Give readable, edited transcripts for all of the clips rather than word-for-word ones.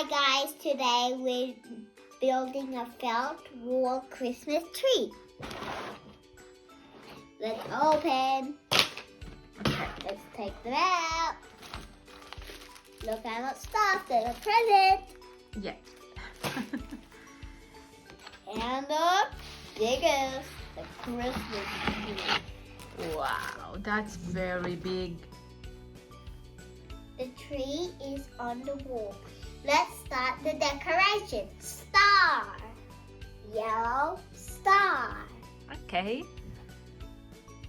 Hi guys, today we're building a felt wool Christmas tree. Let's open. Let's take them out. Look at what stuff, there's a present. Yeah. And the biggest, the Christmas tree. Wow, that's very big. The tree is on the wall. Let's start the decoration. Star. Yellow star. Okay.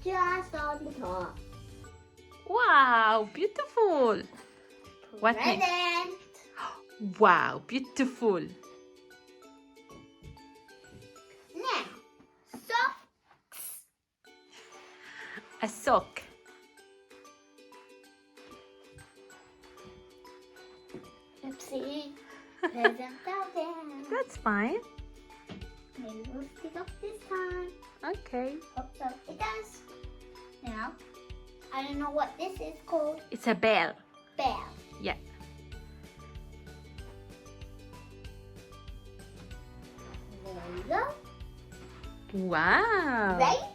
Just on the top. Wow, beautiful. What next? Present. Wow, beautiful. Now, socks. A sock. Oopsie. Present fell down. That's fine. Maybe we'll stick up this time. Okay. Hope so. It does. Now, I don't know what this is called. It's a bell. Bell. Yeah. There we go. Wow. Reindeer.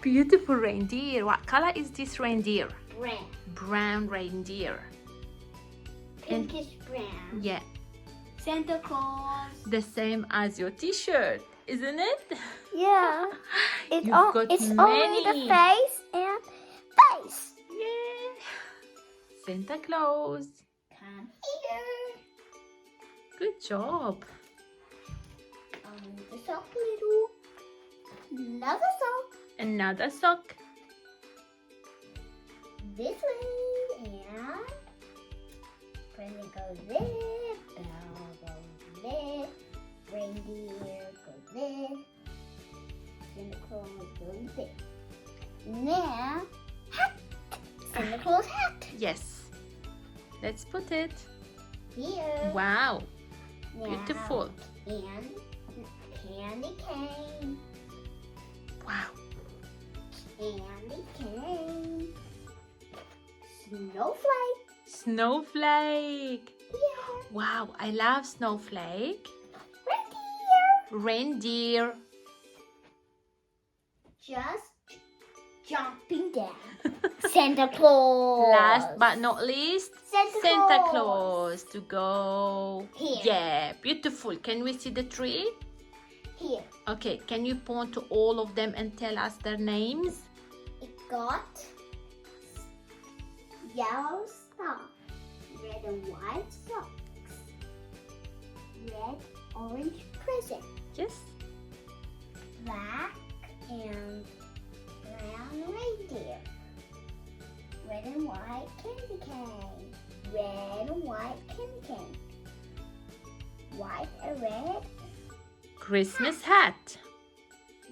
Beautiful reindeer. What color is this reindeer? Brown. Brown reindeer. And- Pinkish brown. Yeah. Santa Claus. The same as your t-shirt, isn't it? Yeah. You've got it's many. only the face and face. Yeah. Santa Claus. Come here. Good job. The sock little. Another sock. Another sock. This way. And present goes there. Bell goes there. Reindeer goes there. Santa Claus goes there. Now, hat. Santa Claus hat. Yes. Let's put it. Here. Wow. Now, Beautiful. And candy cane. Wow. Candy cane. Snowflake. Snowflake. Yeah. Wow, I love snowflake. Reindeer. Reindeer. Just jumping down. Santa Claus. Last but not least, Santa Santa Claus. Claus to go. Here. Yeah, beautiful. Can we see the tree? Here. Okay, can you point to all of them and tell us their names? It got yellow star, red and white socks, red orange present, Yes. black and brown reindeer, red and white candy cane, red and white candy cane, white and red, Christmas hat.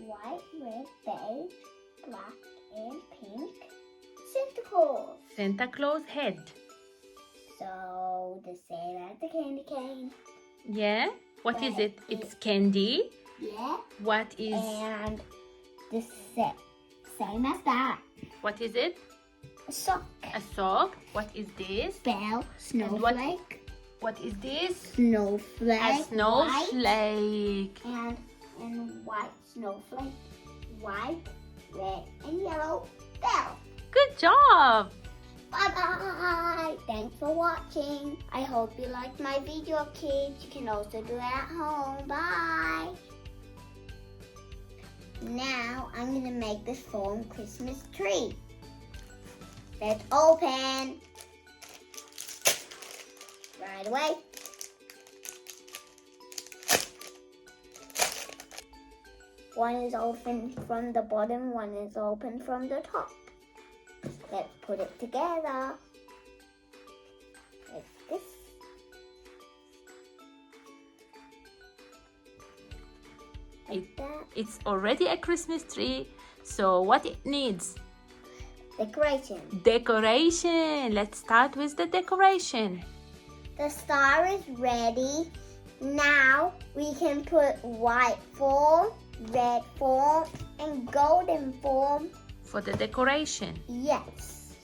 white, red, beige, black and pink, Santa Claus. Santa Claus head. So the same as the candy cane. Yeah. What is it? It's candy. Yeah. What is And the same as that. what is it? A sock. A sock. What is this? Bell. Snowflake. What is this? Snowflake. A snowflake. White, and white snowflake. White, red, and yellow bell. Good job. Bye-bye. Thanks for watching. I hope you liked my video, kids. You can also do it at home. Bye. Now, I'm going to make this foam Christmas tree. Let's open. Right away. One is open from the bottom, one is open from the top. Let's put it together. Like this. Like that. It's already a Christmas tree. So what it needs? Decoration. Decoration. Let's start with the decoration. The star is ready. Now we can put white foam, red foam, and golden foam. For the decoration. Yes.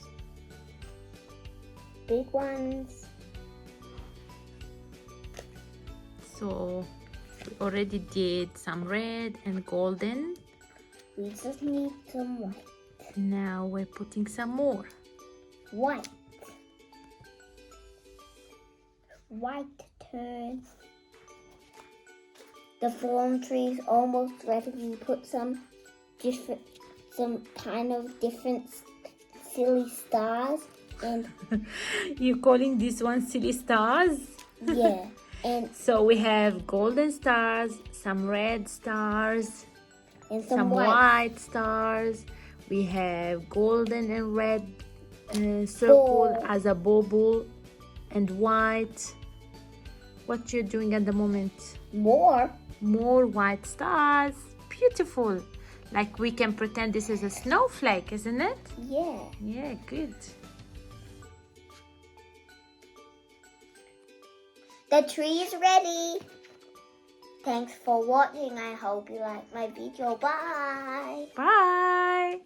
Big ones. So we already did some red and golden. We just need some white. Now we're putting some more. White. White turn. The form tree is almost ready. We put some kind of different silly stars and You calling this one silly stars? yeah, and So we have golden stars, some red stars, some white stars. We have golden and red circle Ball. as a bubble, and white. What you're doing at the moment? more. More white stars. Beautiful. Like we can pretend this is a snowflake, isn't it? Yeah. Yeah, good. The tree is ready. Thanks for watching. I hope you liked my video. Bye. Bye.